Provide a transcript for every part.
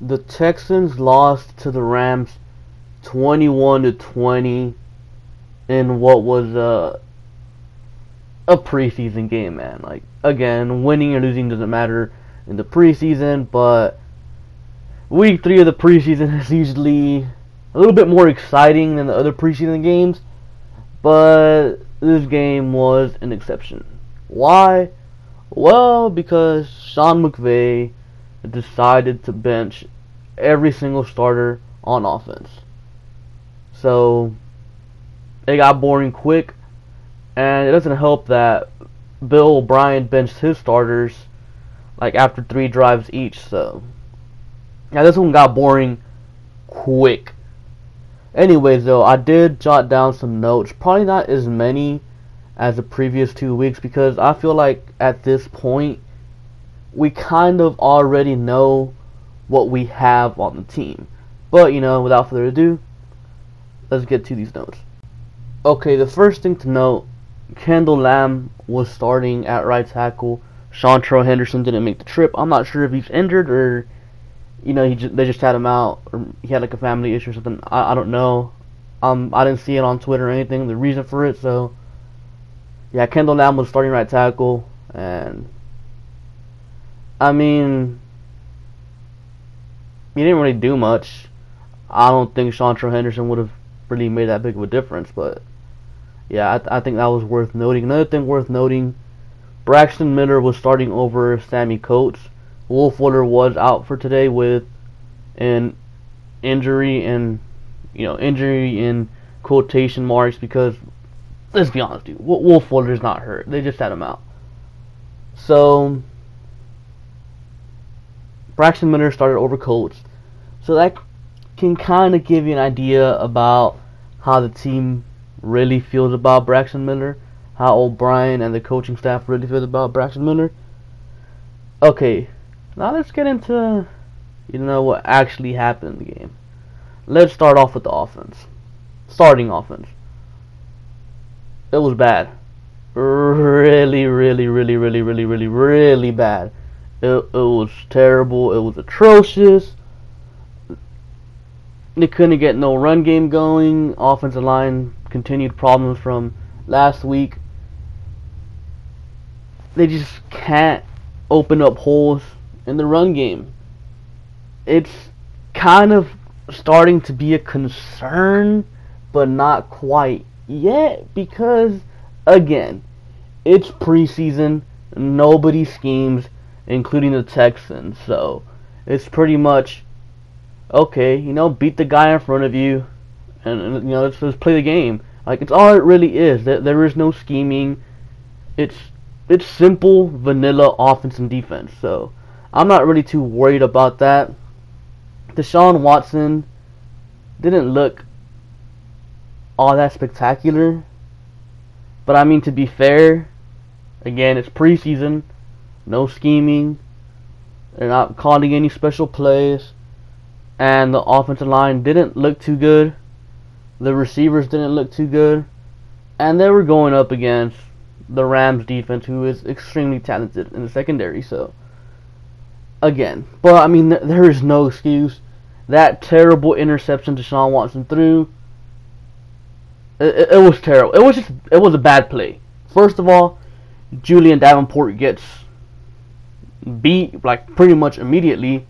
The Texans lost to the Rams 21-20 in what was a preseason game, man. Like, again, winning or losing doesn't matter in the preseason, but week 3 of the preseason is usually a little bit more exciting than the other preseason games, but this game was an exception. Why? Well, because Sean McVay decided to bench every single starter on offense. So it got boring quick, and it doesn't help that Bill O'Brien benched his starters like after 3 drives each. So yeah, this one got boring quick. Anyways, though, I did jot down some notes. Probably not as many as the previous 2 weeks, because I feel like at this point we kind of already know what we have on the team. But, without further ado, let's get to these notes. Okay, the first thing to note, Kendall Lamb was starting at right tackle. Seantrell Henderson didn't make the trip. I'm not sure if he's injured or, they just had him out, or he had like a family issue or something. I don't know. I didn't see it on Twitter or anything, the reason for it. So, yeah, Kendall Lamb was starting right tackle, and I mean, he didn't really do much. I don't think Seantrell Henderson would have really made that big of a difference, but yeah, I think that was worth noting. Another thing worth noting, Braxton Miller was starting over Sammy Coates. Will Fuller was out for today with an injury, and injury in quotation marks, because let's be honest, dude, Will Fuller's not hurt. They just had him out. So Braxton Miller started over Coates. So that can kind of give you an idea about how the team really feels about Braxton Miller, how O'Brien and the coaching staff really feels about Braxton Miller. Okay, now let's get into what actually happened in the game. Let's start off with the offense. Starting offense. It was bad. Really, really, really, really, really, really, really bad. It was terrible. It was atrocious. They couldn't get no run game going. Offensive line continued problems from last week. They just can't open up holes in the run game. It's kind of starting to be a concern, but not quite yet, because again, it's preseason. Nobody schemes, including the Texans. So it's pretty much, okay, beat the guy in front of you, and let's play the game. Like, it's all it really is. There is no scheming. It's simple, vanilla offense and defense. So I'm not really too worried about that. Deshaun Watson didn't look all that spectacular, but I mean, to be fair, again, it's preseason, no scheming, they're not calling any special plays, and the offensive line didn't look too good, the receivers didn't look too good, and they were going up against the Rams defense, who is extremely talented in the secondary. So again, but I mean, there is no excuse. That terrible interception Deshaun Watson threw, it was terrible. It was a bad play. First of all, Julian Davenport gets beat like pretty much immediately,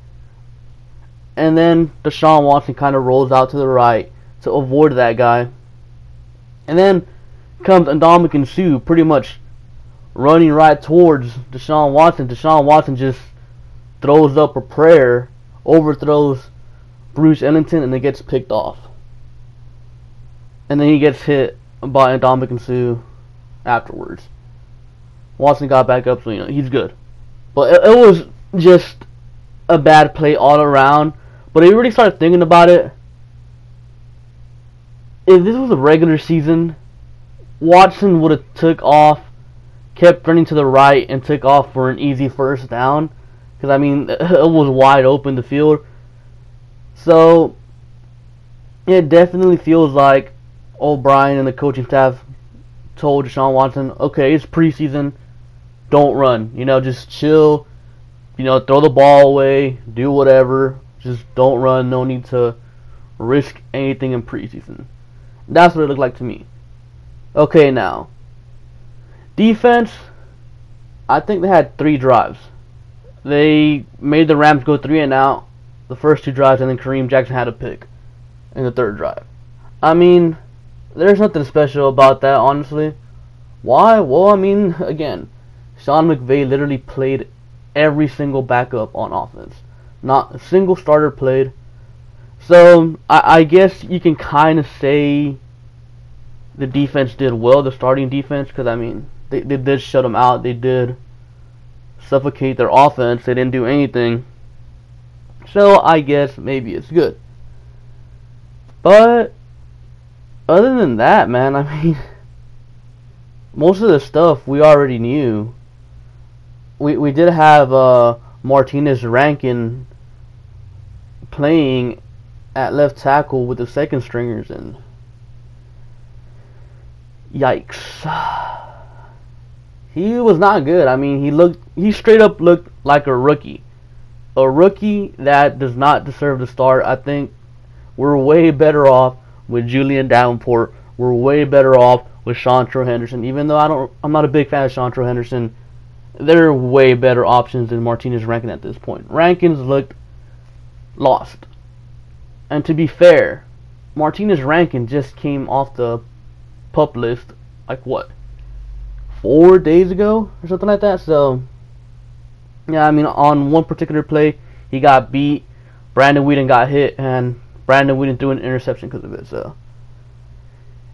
and then Deshaun Watson kind of rolls out to the right to avoid that guy, and then comes Ndamukong Suh pretty much running right towards Deshaun Watson. Deshaun Watson just throws up a prayer, overthrows Bruce Ellington, and it gets picked off. And then he gets hit by Ndamukong Suh afterwards. Watson got back up, so he's good. But it was just a bad play all around. But if you really start thinking about it, if this was a regular season, Watson would have took off, kept running to the right, and took off for an easy first down. Because, I mean, it was wide open, the field. So it definitely feels like O'Brien and the coaching staff told Deshaun Watson, okay, it's preseason, don't run. Just chill. Throw the ball away, do whatever. Just don't run. No need to risk anything in preseason. That's what it looked like to me. Okay, now defense. I think they had 3 drives. They made the Rams go 3 and out the first 2 drives, and then Kareem Jackson had a pick in the 3rd drive. I mean, there's nothing special about that, honestly. Why? Well, I mean, again, Sean McVay literally played every single backup on offense. Not a single starter played. So, I guess you can kind of say the defense did well, the starting defense, because, I mean, they did shut them out. They did suffocate their offense. They didn't do anything. So, I guess maybe it's good. But other than that, man, I mean, most of the stuff we already knew. We did have Martinez Rankin playing at left tackle with the second stringers, and yikes, he was not good. I mean, he straight up looked like a rookie that does not deserve to start. I think we're way better off with Julian Davenport. We're way better off with Shantrell Henderson. Even though I'm not a big fan of Shantrell Henderson, there are way better options than Martinez Rankin at this point. Rankins looked lost. And to be fair, Martinez Rankin just came off the PUP list, like what, 4 days ago or something like that. So yeah, I mean, on one particular play he got beat, Brandon Whedon got hit, and Brandon Whedon threw an interception because of it. So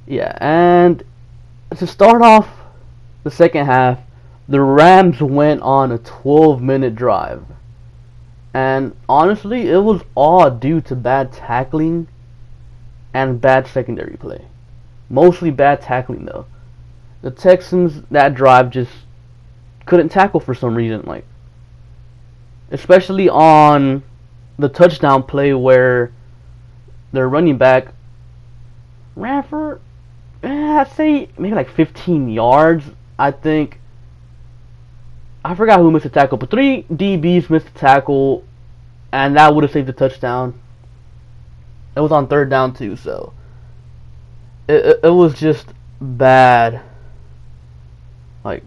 yeah, and to start off the second half, the Rams went on a 12-minute drive. And honestly, it was all due to bad tackling and bad secondary play. Mostly bad tackling, though. The Texans, that drive, just couldn't tackle for some reason. Like, especially on the touchdown play where their running back ran for, I'd say, maybe like 15 yards, I think. I forgot who missed the tackle, but 3 DBs missed the tackle, and that would have saved the touchdown. It was on 3rd down too, so it was just bad, like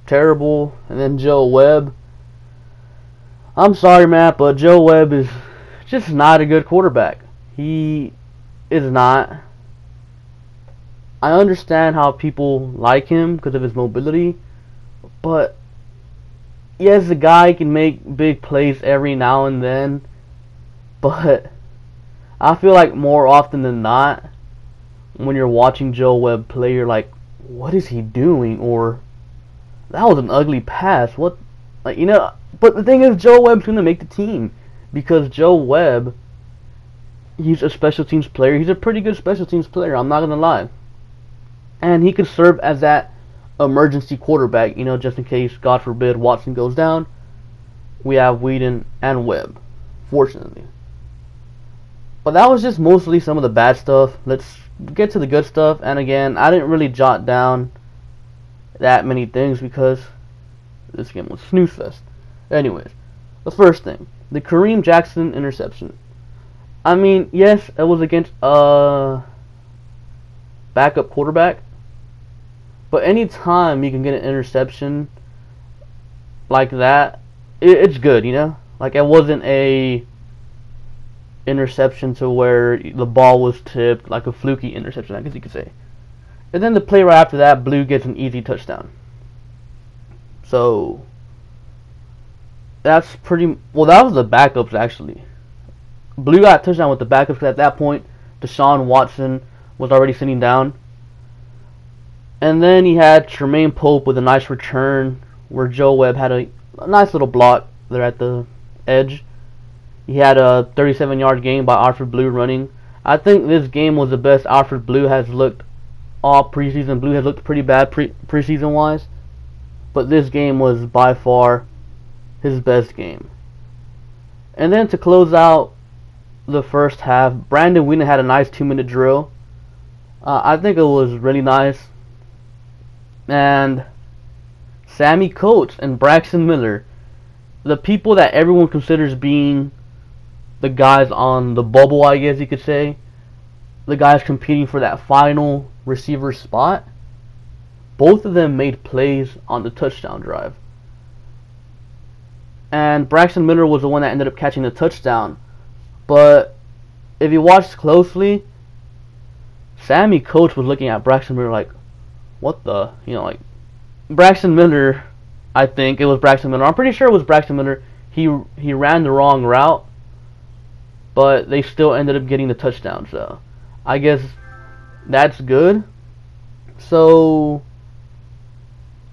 terrible. And then Joe Webb. I'm sorry, Matt, but Joe Webb is just not a good quarterback. He is not. I understand how people like him because of his mobility, but yes, the guy can make big plays every now and then, but I feel like more often than not, when you're watching Joe Webb play, you're like, what is he doing? Or, that was an ugly pass. What, like, you know, but the thing is, Joe Webb's going to make the team, because Joe Webb, he's a special teams player. He's a pretty good special teams player, I'm not going to lie. And he could serve as that emergency quarterback, you know, just in case, God forbid, Watson goes down. We have Whedon and Webb, fortunately. But that was just mostly some of the bad stuff. Let's get to the good stuff. And again, I didn't really jot down that many things because this game was snooze fest. Anyways, the first thing, the Kareem Jackson interception. I mean, yes, it was against a backup quarterback, but anytime you can get an interception like that, it's good, you know? Like, it wasn't a interception to where the ball was tipped, like a fluky interception, I guess you could say. And then the play right after that, Blue gets an easy touchdown. So, that's pretty... Well, that was the backups, actually. Blue got a touchdown with the backups, because at that point, Deshaun Watson was already sitting down. And then he had Tremaine Pope with a nice return, where Joe Webb had a nice little block there at the edge. He had a 37-yard game by Alfred Blue running. I think this game was the best Alfred Blue has looked all preseason. Blue has looked pretty bad preseason-wise, but this game was by far his best game. And then to close out the first half, Brandon Whedon had a nice 2-minute drill. I think it was really nice. And Sammy Coates and Braxton Miller, the people that everyone considers being the guys on the bubble, I guess you could say, the guys competing for that final receiver spot, both of them made plays on the touchdown drive. And Braxton Miller was the one that ended up catching the touchdown. But if you watched closely, Sammy Coach was looking at Braxton Miller like, what the, like, Braxton Miller, I think it was Braxton Miller. I'm pretty sure it was Braxton Miller. He ran the wrong route, but they still ended up getting the touchdown. So I guess that's good. So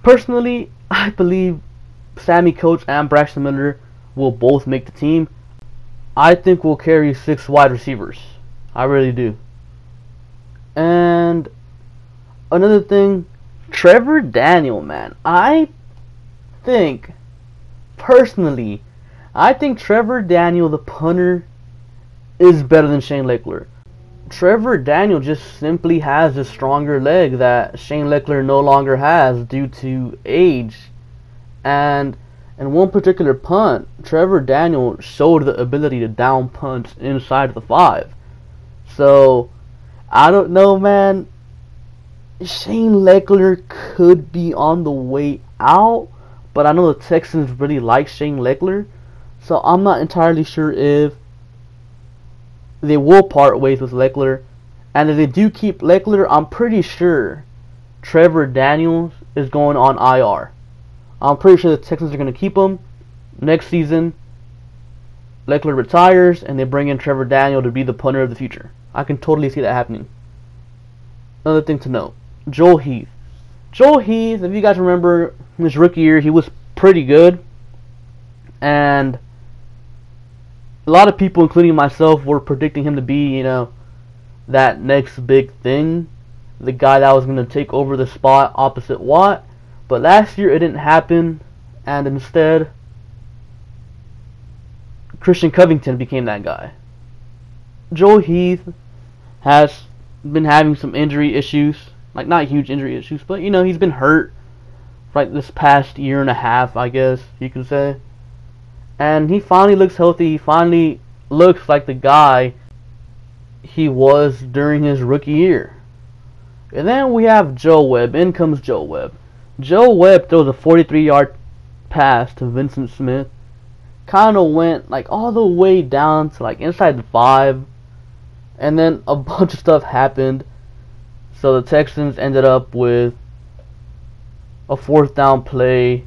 personally, I believe Sammy Coach and Braxton Miller will both make the team. I think we'll carry 6 wide receivers. I really do. And another thing, Trevor Daniel, man. I think Trevor Daniel, the punter, is better than Shane Lechler. Trevor Daniel just simply has a stronger leg that Shane Lechler no longer has due to age. And in one particular punt, Trevor Daniel showed the ability to down punch inside the 5. So, I don't know, man. Shane Lechler could be on the way out, but I know the Texans really like Shane Lechler, so I'm not entirely sure if they will part ways with Lechler. And if they do keep Lechler, I'm pretty sure Trevor Daniels is going on IR. I'm pretty sure the Texans are going to keep him. Next season, Lechler retires, and they bring in Trevor Daniel to be the punter of the future. I can totally see that happening. Another thing to note, Joel Heath. Joel Heath, if you guys remember his rookie year, he was pretty good. And a lot of people, including myself, were predicting him to be, that next big thing. The guy that was going to take over the spot opposite Watt. But last year it didn't happen, and instead Christian Covington became that guy. Joel Heath has been having some injury issues, like not huge injury issues, but he's been hurt for like this past year and a half, I guess you could say. And he finally looks healthy. He finally looks like the guy he was during his rookie year. And then we have Joe Webb. In comes Joe Webb. Joe Webb throws a 43-yard pass to Vincent Smith. Kind of went like all the way down to like inside the 5. And then a bunch of stuff happened. So the Texans ended up with a 4th down play.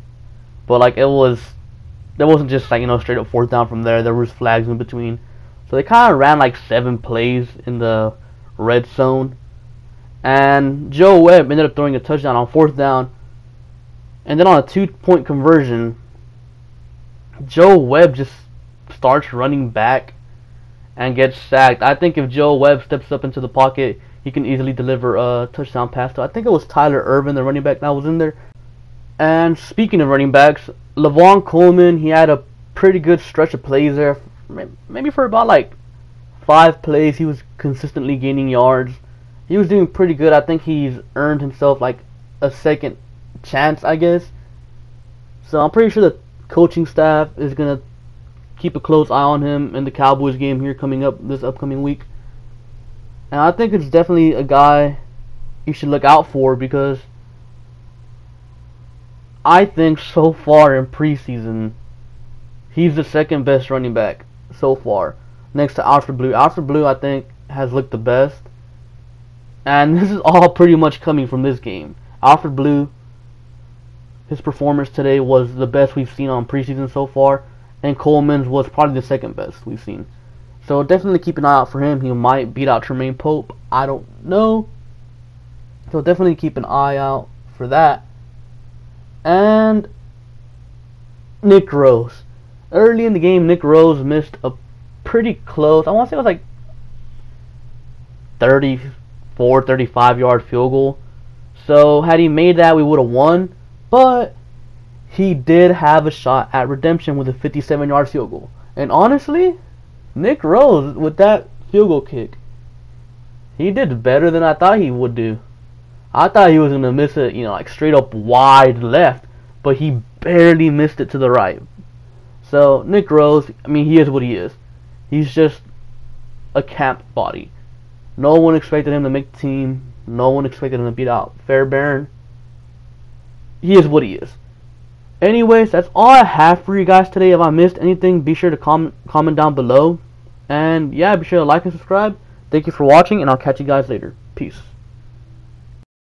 But like there wasn't just like straight up 4th down from there. There was flags in between. So they kind of ran like 7 plays in the red zone. And Joe Webb ended up throwing a touchdown on 4th down. And then on a 2-point conversion, Joe Webb just starts running back and gets sacked. I think if Joe Webb steps up into the pocket, he can easily deliver a touchdown pass to, I think it was Tyler Ervin, the running back that was in there. And speaking of running backs, Lavon Coleman, he had a pretty good stretch of plays there. Maybe for about like 5 plays, he was consistently gaining yards. He was doing pretty good. I think he's earned himself like a second chance, I guess. So I'm pretty sure the coaching staff is going to keep a close eye on him in the Cowboys game here coming up this upcoming week. And I think it's definitely a guy you should look out for, because I think so far in preseason, he's the second best running back so far, next to Alfred Blue. Alfred Blue, I think, has looked the best. And this is all pretty much coming from this game. Alfred Blue, his performance today was the best we've seen on preseason so far, and Coleman's was probably the second best we've seen. So definitely keep an eye out for him. He might beat out Tremaine Pope. I don't know. So definitely keep an eye out for that. And Nick Rose. Early in the game, Nick Rose missed a pretty close, I want to say it was like 34, 35-yard field goal. So had he made that, we would have won. But he did have a shot at redemption with a 57-yard field goal. And honestly, Nick Rose, with that field goal kick, he did better than I thought he would do. I thought he was going to miss it, like straight up wide left. But he barely missed it to the right. So Nick Rose, I mean, he is what he is. He's just a camp body. No one expected him to make the team. No one expected him to beat out Fairbairn. He is what he is. Anyways, that's all I have for you guys today. If I missed anything, be sure to comment down below. And yeah, be sure to like and subscribe. Thank you for watching, and I'll catch you guys later. Peace.